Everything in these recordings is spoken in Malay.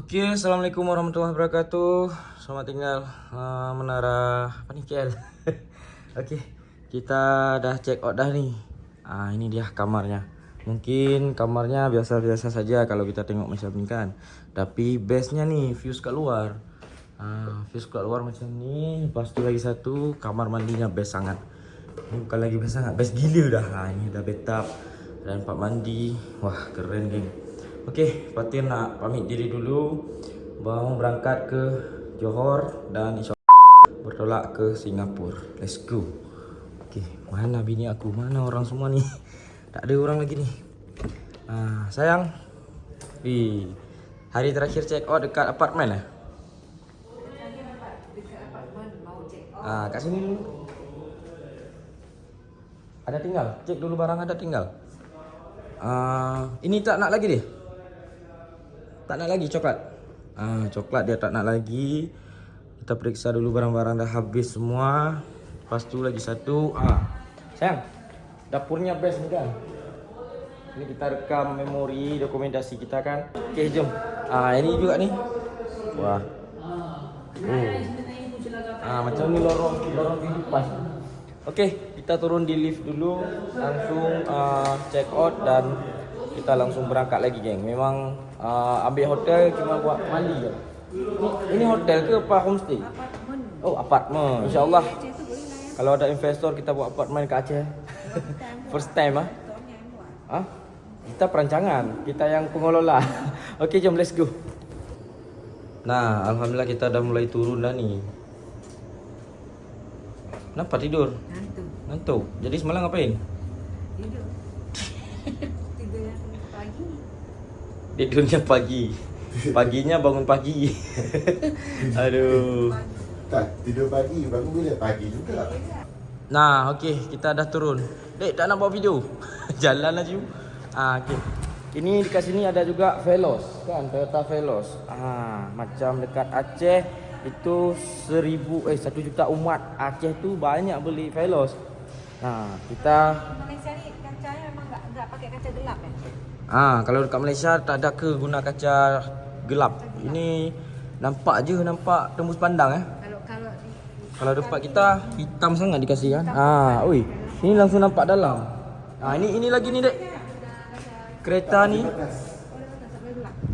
Oke, assalamualaikum warahmatullahi wabarakatuh. Selamat tinggal menara apa nih KL. Oke, kita dah check out dah nih. Ini dia kamarnya. Mungkin kamarnya biasa-biasa saja kalau kita tengok macam ni kan. Tapi bestnya nih views kat luar. Views kat luar macam ni. Lepas tu lagi satu, kamar mandinya best sangat. Ini bukan lagi best sangat, best gila dah. Ini dah bathtub dan tempat mandi. Wah, keren geng. Okey, Fatin nak pamit diri dulu. Bang berangkat ke Johor dan insyaAllah bertolak ke Singapura. Let's go. Okey, mana bini aku? Mana orang semua ni? Tak ada orang lagi ni. Sayang. Hari terakhir check out dekat apartmen lah. Kat sini dulu. Ada tinggal. Cek dulu barang ada tinggal. Ini tak nak lagi dia? Tak nak lagi coklat. Coklat dia tak nak lagi. Kita periksa dulu barang-barang dah habis semua. Lepas tu lagi satu. Sayang, dapurnya best ni kan. Ini kita rekam memori dokumentasi kita kan. Okey, jom. Ini juga ni. Wah. Macam ni lorong kehidupan. Okey, kita turun di lift dulu. Langsung check out dan kita langsung berangkat lagi geng. Memang ambil hotel cuma buat mandi je. Ini hotel ke apa homestay? Apartmen. Oh, apartmen. InsyaAllah kalau ada investor kita buat apartmen kat Aceh. First time Kita perancangan, kita yang pengelola. Okey, jom let's go. Nah, alhamdulillah kita dah mulai turun dah ni. Kenapa tidur? Ngantuk. Jadi semalam ngapain? Tidur. Tidurnya pagi. Tidurnya pagi. Paginya bangun pagi. Aduh. Tak, tidur pagi, bangun bila? Pagi juga. Nah, okey, kita dah turun. Dek, tak nak buat video. Jalan aja. Okey. Ini dekat sini ada juga Veloz, kan? Toyota Veloz. Macam dekat Aceh itu 1 juta umat Aceh tu banyak beli Veloz. Kita Malaysia ni kacanya memang enggak pakai kaca gelap kan? kalau dekat Malaysia tak ada ke guna kaca gelap. Ini nampak tembus pandang Kalau depan kita hitam sangat dikasih kan. Oi. Ini langsung nampak dalam. Ini lagi ni dek. Kereta ni.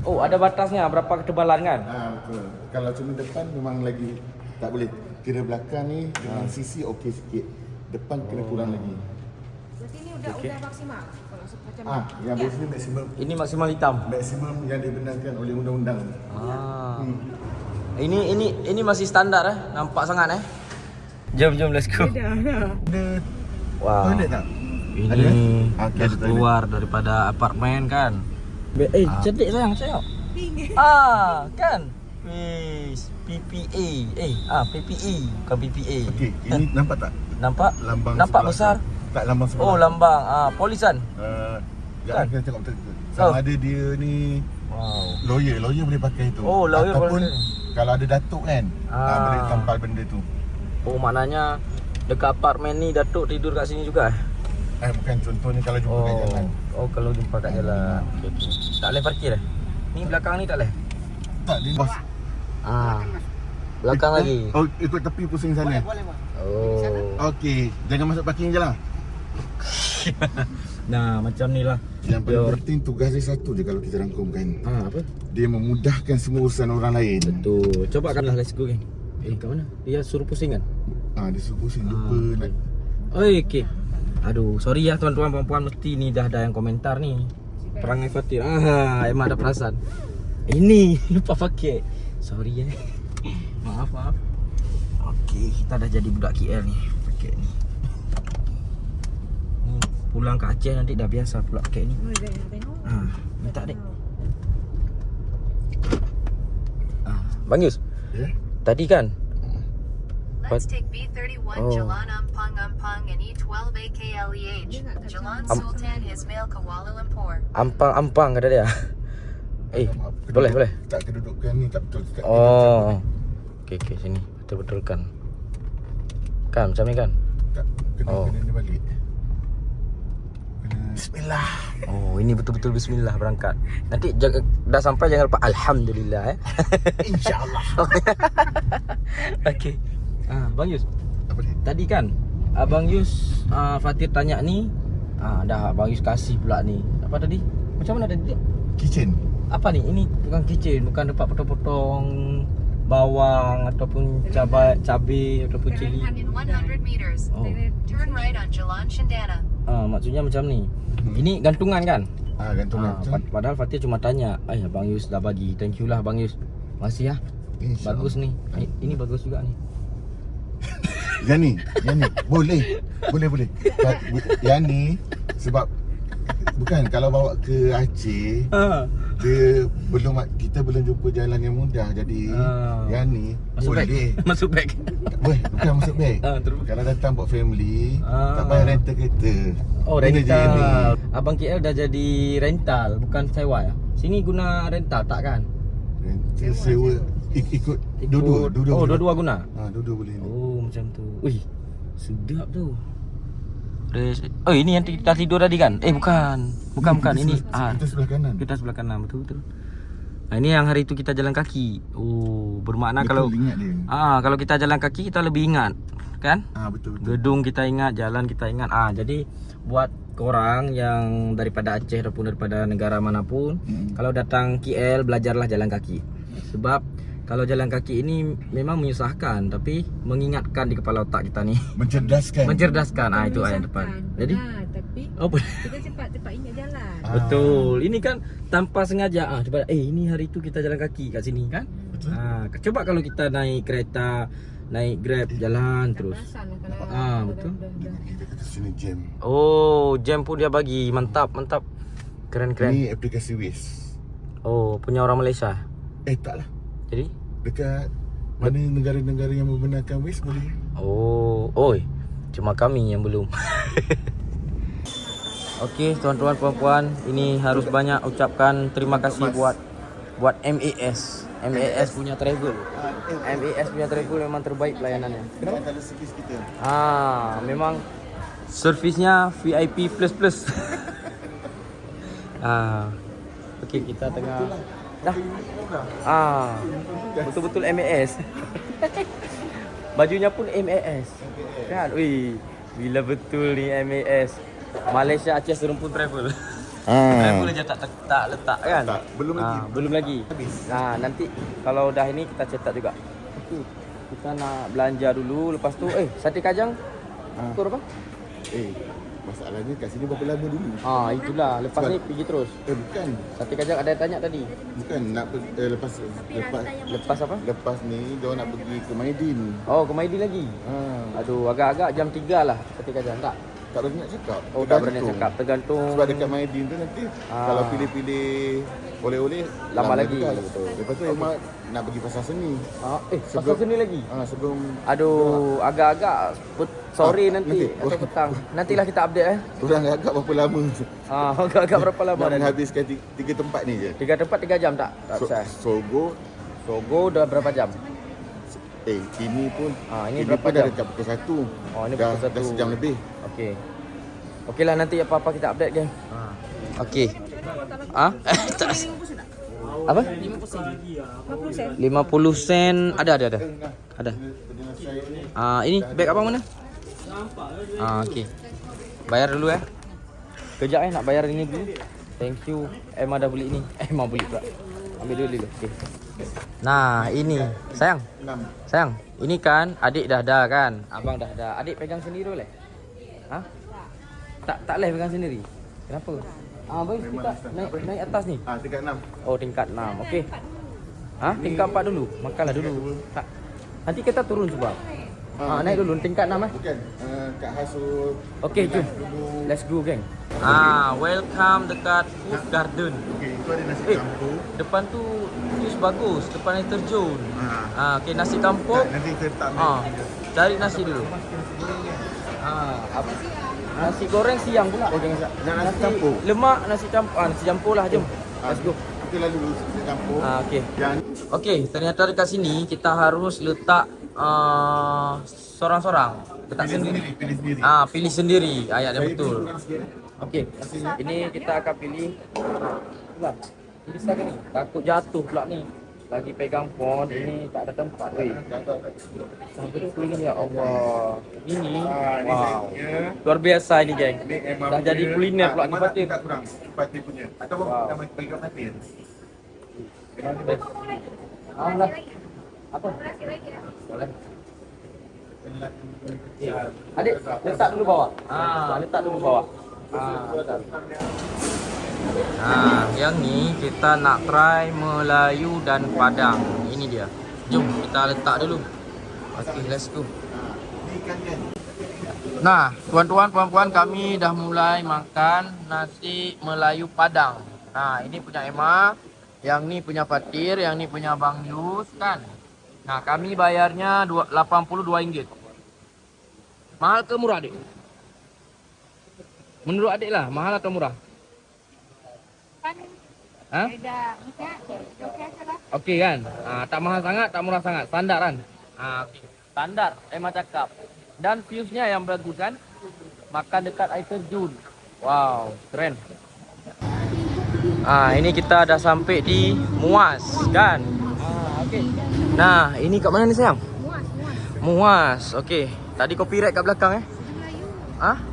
Oh, ada batasnya berapa ketebalan kan? Betul. Kalau cuma depan memang lagi tak boleh. Kira belakang ni dengan sisi okey sikit. Depan kena kurang lagi. Berarti ni udah maksimal kalau macam Yang biasanya maksimum. Ini maksimal hitam. Maksimum yang dibenarkan oleh undang-undang. Ini masih standar nampak sangat Jom let's go. Ada Wow. toilet tak? Ini Ada? dah keluar daripada apartmen kan. Cantik sayang tengok. Kan. Wis, PPA. PPE bukan PPA. Okey, ini nampak tak? Nampak? Lambang Nampak sebelah besar. tu. Tak lambang sebelah. Oh, lambang polisan. Jangan kena tengok betul. Sama ada dia ni lawyer boleh pakai tu. Oh, lawyer ataupun boleh. kalau ada datuk kan, boleh tampal benda tu. Oh, maknanya dekat apartmen ni datuk tidur kat sini juga. Bukan contohnya kalau jumpa kat jalan. Oh, kalau jumpa kat jalan. Okay. Tak boleh parkir Ni belakang ni tak boleh. Tak, dia bos. Belakang lagi. Oh, ikut tepi pusing sana. Oh. Okey, jangan masuk parking je lah. Nah, macam ni lah. Yang paling penting tugas dia satu je kalau kita rangkumkan. Apa? Dia memudahkan semua urusan orang lain. Betul. Coba kan let's go geng. Kat mana? Dia suruh pusing kan? Dia suruh pusing, lupa nak. Okey. Aduh, sorry ya tuan-tuan puan-puan, mesti ni dah ada yang komentar ni. Perangai Fatin. Emang ada perasan. Ini lupa pakai. Sorry Maaf. Okey, kita dah jadi budak KL ni. Pakai ni. Pulang ke Aceh nanti dah biasa pula pakai ni. Minta dek. Bang Yus. Ya? Tadi kan Let's take B31 Jalan Ampang and E12 AKLEH. Jalan Sultan Ismail Kuala Lumpur. Ampang kata dia. Boleh. Tak kedudukan ni tak betul. Okey sini. Betul-betulkan. Kan macam ni kan? Tak kena ni balik. Bismillah. Oh, ini betul-betul bismillah berangkat. Nanti jaga, dah sampai jangan lupa alhamdulillah InsyaAllah. Okey. Bang Yus. Apa ni? Tadi kan Abang Yus Fatir tanya ni. Dah Abang Yus kasih pula ni. Apa tadi? Macam mana tadi? Kitchen. Apa ni? Ini bukan kitchen, bukan tempat potong-potong bawang ataupun cabai ataupun cili. In 100 meters, Oh. turn right on Jalan Cendana. Maksudnya macam ni. Ini gantungan kan? Gantungan. Padahal Fatir cuma tanya. Abang Yus dah bagi. Thank you lah Abang Yus. Makasih ya. InsyaAllah. Bagus ni. Ini bagus juga ni. Yang ni. Boleh. Yang ni sebab bukan kalau bawa ke Aceh dia kita belum jumpa jalan yang mudah. Jadi yang ni Masuk beg. boleh. Masuk beg. Bukan masuk beg. Terus. Kalau datang buat family tak payah rental kereta. Oh, Guna je yang ni. rental. Abang KL dah jadi rental, bukan sewa ya. Sini guna rental tak kan? Rental sewa ikut dua-dua. Oh, dua-dua guna. Dua-dua boleh ni. Oh, macam tu. Ui, sedap tu. Oh, ini yang kita tidur tadi kan? Bukan. Bukan. Ini Kita sebelah kanan. kita sebelah kanan, betul. Ini yang hari tu kita jalan kaki. Oh, bermakna Betul, kalau ingat dia. kalau kita jalan kaki kita lebih ingat, kan? Betul. Gedung kita ingat, jalan kita ingat. Jadi buat korang yang daripada Aceh ataupun daripada negara manapun, kalau datang KL belajarlah jalan kaki. Sebab kalau jalan kaki ini memang menyusahkan, tapi mengingatkan di kepala otak kita ni. Mencerdaskan. Itu ayat depan. Jadi tapi apa? kita cepat ingat jalan. Betul. Ini kan tanpa sengaja. Coba ini hari tu kita jalan kaki kat sini kan? Betul. Coba kalau kita naik kereta, naik Grab jalan terus. Perasan lah kalau Betul. Dia kata sini jam. Oh, jam pun dia bagi. Mantap. Keren. Ni aplikasi Waze. Oh, punya orang Malaysia. Tak lah. Jadi? Dekat mana negara-negara yang membenarkan Waze boleh. Cuma kami yang belum. Okey, tuan-tuan puan-puan, ini harus banyak ucapkan terima kasih buat MAS. MAS punya travel. MAS punya travel memang terbaik pelayanannya. Kenapa? Antara servis kita. Memang servisnya VIP plus. Okey, kita tengah betul-betul MAS. Bajunya pun MAS. Kan? Bila betul ni MAS. Malaysia Aceh Serumpun Travel. Travel je tak letak kan? Tak, belum lagi. Habis. Nanti kalau dah ini kita cetak juga. Okey. Kita nak belanja dulu, lepas tu sate kajang. Ukur apa? Masalahnya kat sini berapa lama dulu? Itulah. Lepas ni pergi terus. Bukan. Sate kajang ada yang tanya tadi. Bukan nak Lepas apa? Lepas ni dia nak pergi ke Maidin. Oh, ke Maidin lagi. Aduh, agak-agak jam 3 lah sate kajang tak? Tak berani nak cakap. Tak berani cakap, tergantung. Sebab dekat Maidin tu nanti kalau pilih-pilih oleh-oleh lama lagi. juga. Betul. Lepas tu Emak nak pergi pasar seni. Pasal sini lagi. Sebelum Aduh, agak-agak sore nanti atau petang. Nantilah kita update Orang agak berapa lama? Agak-agak berapa lama Nak dah? menghabiskan 3 tempat ni je. 3 tempat 3 jam tak? Tak bisa. Sogo Dah berapa jam? ini pun ini berapa pun dah jam? dekat pukul 1. Ini dah, pukul 1. dah sejam lebih. Okey lah, nanti apa-apa kita update geng. Okey. Apa? 50 sen. 50 sen. Ada. Ini beg abang mana? Okey. Bayar dulu Kejap nak bayar ini dulu. Thank you. Emma dah beli ni. Emma beli pula. Ambil dulu. Okey. Nah, ini. Sayang. Ini kan adik dah ada kan? Abang dah ada. Adik pegang sendiri boleh? Tak boleh pegang sendiri. Kenapa? Baik kita naik atas ni. Tingkat 6. Oh, tingkat 6. Okey. Tingkat 4 dulu. Makanlah dulu. Nanti kita turun sebab. Naik dulu tingkat 6 Bukan. Kat Hasut. Okey, jom. Let's go geng. Welcome dekat Food Garden. Okey, itu ada nasi campur. Depan tu views bagus, depan air terjun. Okey, nasi kampung. Nanti kita letak Cari nasi dulu. Nasi goreng siang pula. nasi campur. Lemak nasi campur. Nasi campur lah, jom. Let's go. Kita lalu nasi campur. Okey. Yang Okey, ternyata dekat sini kita harus letak sorang-sorang. Letak sendiri. pilih sendiri. Pilih sendiri. Ayat dia Saya betul. pilih kurang sikit. Okey. Ini kita akan pilih. Itulah. Ini bisa ke ni? Takut jatuh pula ni. Lagi pegang phone, ini tak ada tempat. Weh. Sampai tu ni ya Allah. Ini wow. Luar biasa ini, geng. Dah jadi kuliner pula ni Fatir. Tak kurang Fatir punya. Atau Wow. nama pegang Fatir. Alhamdulillah. Apa? Boleh. Adik, letak dulu bawah. Letak dulu bawah. Letak. Yang ni kita nak try Melayu dan Padang. Ini dia. Jom kita letak dulu. Okay, let's go. Nah, tuan-tuan, puan-puan, kami dah mulai makan nasi Melayu Padang. Nah, ini punya Emma, yang ni punya Fatir, yang ni punya Bang Yus kan. Nah, kami bayarnya RM82. Mahal ke murah, Adik? Menurut Adik lah, mahal atau murah? Ha? Okey kan? Tak mahal sangat, tak murah sangat. Standar kan? Okay. Standar, Emma cakap. Dan viewsnya yang bagus kan? Makan dekat air terjun. Wow, keren. Ini kita dah sampai di Muas kan? Okey. Nah, ini kat mana ni sayang? Muas. Okey. Tadi copyright kat belakang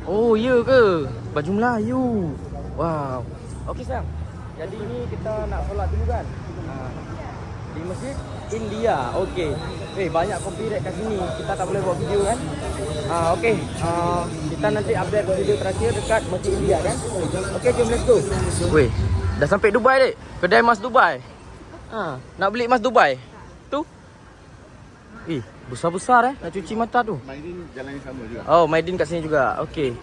Oh, ya ke? Baju Melayu. Wow. Okey sayang. Jadi ini kita nak solat dulu kan? Di Masjid India. Okey. Banyak copyright kat sini. Kita tak boleh buat video kan? Okey. Kita nanti update video terakhir dekat Masjid India kan? Okey, jom let's go. Weh, dah sampai Dubai dek. Kedai emas Dubai. Nak beli emas Dubai. Tu. Besar-besar nak cuci mata tu. Maidin jalan yang sama juga. Oh, Maidin kat sini juga. Okey.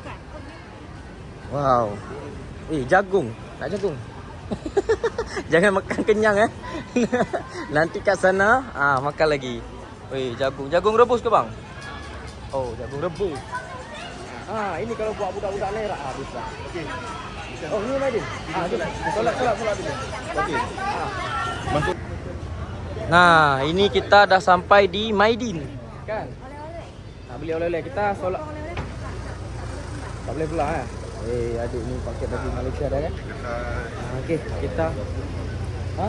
Wow. Jagung. Nak jagung? Jangan makan kenyang Nanti kat sana makan lagi. Jagung. Jagung rebus ke bang? Oh, jagung rebus. Ini kalau buat budak-budak merah bisa. Okey. Oh, ni Maidin. Solat dulu. Okey. Masuk. Nah, ini kita dah sampai di Maidin. Kan? Beli oleh-oleh. Kita solat. Tak boleh pula adik ni pakai baju Malaysia dah kan? Okey, kita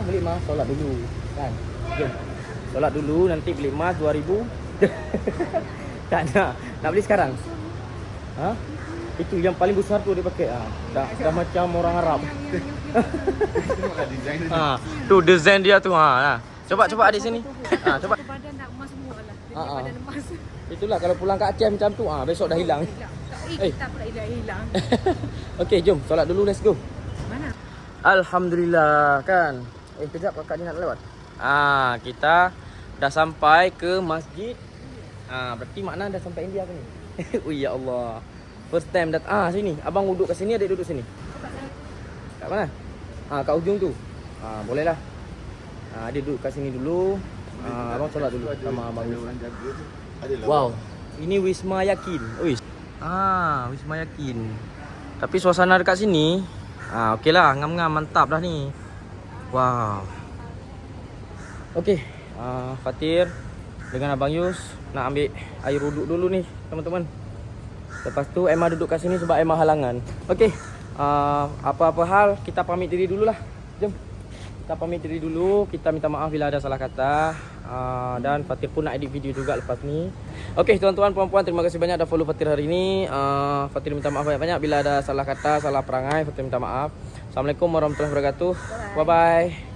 beli emas, solat dulu kan? Jom. Solat dulu, nanti beli emas 2000. Tak nak beli sekarang. Itu yang paling besar tu dia pakai. Dah macam orang Arab. Tengoklah design dia. Tu design dia tu Coba adik sini. Coba. Badan nak emas semua lah. Badan emas. Itulah kalau pulang kat Aceh macam tu besok dah hilang. Tak pula hilang. Okey, jom solat dulu, let's go. Mana? Alhamdulillah kan. Kejap kakak ni nak lewat. Kita dah sampai ke masjid. Berarti makna dah sampai India ke ni? Oh ya Allah. First time sini. Abang duduk kat sini, adik duduk sini. Kat mana? Kat ujung tu. Boleh lah. Adik duduk kat sini dulu. Abang solat dulu sama abang. Wow. Ini Wisma Yakin. Wisma Yakin. Tapi suasana dekat sini okeylah, ngam-ngam, mantap dah ni. Wow. Okey, Fatir dengan Abang Yus nak ambil air wuduk dulu ni, teman-teman. Lepas tu Emma duduk kat sini sebab Emma halangan. Okey. Apa-apa hal kita pamit diri dululah. Jom. Kita pamit diri dulu. Kita minta maaf bila ada salah kata. Dan Fatir pun nak edit video juga lepas ni. Okey, tuan-tuan, puan-puan, terima kasih banyak dah follow Fatir hari ni. Fatir minta maaf banyak-banyak bila ada salah kata, salah perangai. Fatir minta maaf. Assalamualaikum warahmatullahi wabarakatuh. Bye-bye.